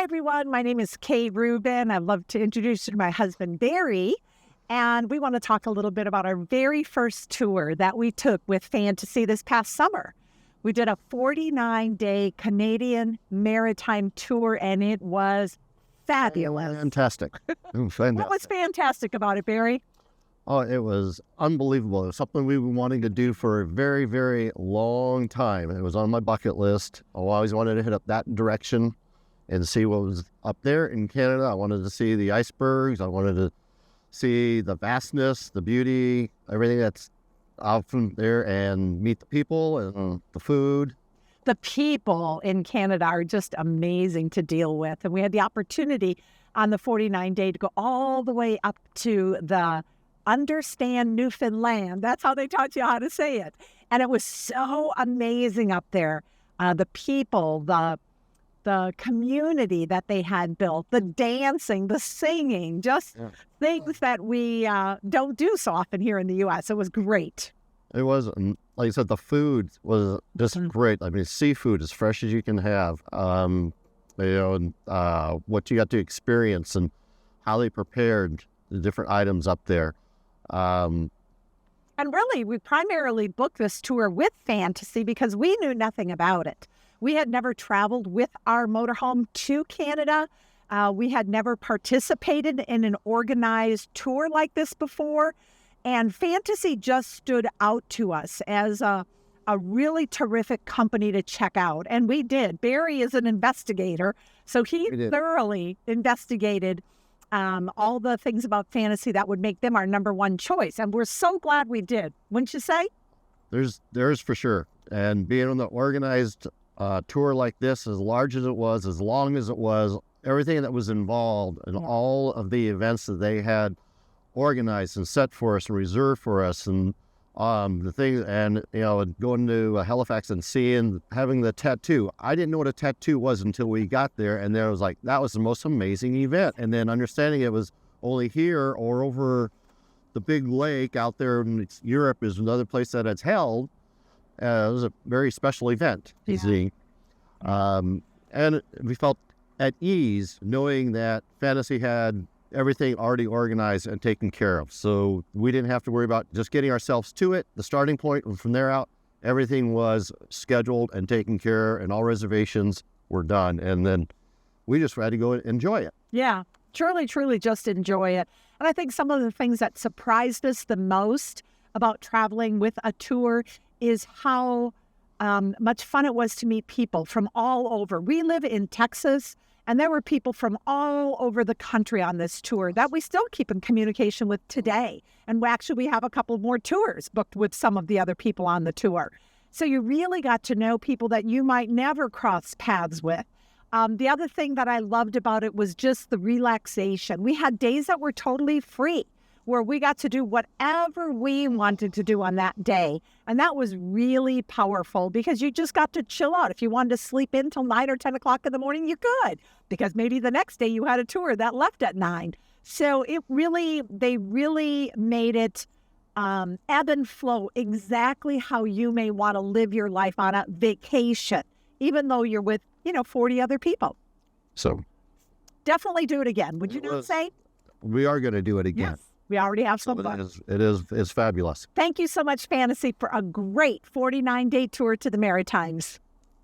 Hi, everyone. My name is Kay Rubin. I'd love to introduce you to my husband, Barry. And we want to talk a little bit about our very first tour that we took with Fantasy this past summer. We did a 49-day Canadian Maritime tour, and it was fabulous. Fantastic. Fantastic. What was fantastic about it, Barry? Oh, it was unbelievable. It was something we've been wanting to do for a very, very long time. It was on my bucket list. I always wanted to hit up that direction and see what was up there in Canada. I wanted to see the icebergs. I wanted to see the vastness, the beauty, everything that's out from there, and meet the people and the food. The people in Canada are just amazing to deal with. And we had the opportunity on the 49-day to go all the way up to the Understand Newfoundland. That's how they taught you how to say it. And it was so amazing up there. The people, the community that they had built, the dancing, the singing, just things that we don't do so often here in the U.S. It was great. It was, like I said, the food was just great. I mean, seafood as fresh as you can have. What you got to experience and how they prepared the different items up there. And really, we primarily booked this tour with Fantasy because we knew nothing about it. We had never traveled with our motorhome to Canada. We had never participated in an organized tour like this before. And Fantasy just stood out to us as a really terrific company to check out. And we did. Barry is an investigator, so he thoroughly investigated all the things about Fantasy that would make them our number one choice. And we're so glad we did, wouldn't you say? There's for sure. And being on the organized tour like this, as large as it was, as long as it was, everything that was involved and all of the events that they had organized and set for us and reserved for us, and the thing, and going to Halifax and having the tattoo. I didn't know what a tattoo was until we got there, and then I was like, that was the most amazing event. And then understanding it was only here or over the big lake out there in Europe is another place that it's held. It was a very special event to see. And we felt at ease knowing that Fantasy had everything already organized and taken care of. So we didn't have to worry about just getting ourselves to it, the starting point, and from there out, everything was scheduled and taken care of, and all reservations were done. And then we just had to go and enjoy it. Yeah. Truly just enjoy it. And I think some of the things that surprised us the most about traveling with a tour is how much fun it was to meet people from all over. We live in Texas, and there were people from all over the country on this tour that we still keep in communication with today. And we have a couple more tours booked with some of the other people on the tour. So you really got to know people that you might never cross paths with. The other thing that I loved about it was just the relaxation. We had days that were totally free, where we got to do whatever we wanted to do on that day. And that was really powerful because you just got to chill out. If you wanted to sleep in till 9 or 10 o'clock in the morning, you could, because maybe the next day you had a tour that left at 9. So they really made it ebb and flow exactly how you may want to live your life on a vacation, even though you're with, 40 other people. So definitely do it again. Would you not say? We are going to do it again. Yes. We already have some fun. It's fabulous. Thank you so much, Fantasy, for a great 49-day tour to the Maritimes.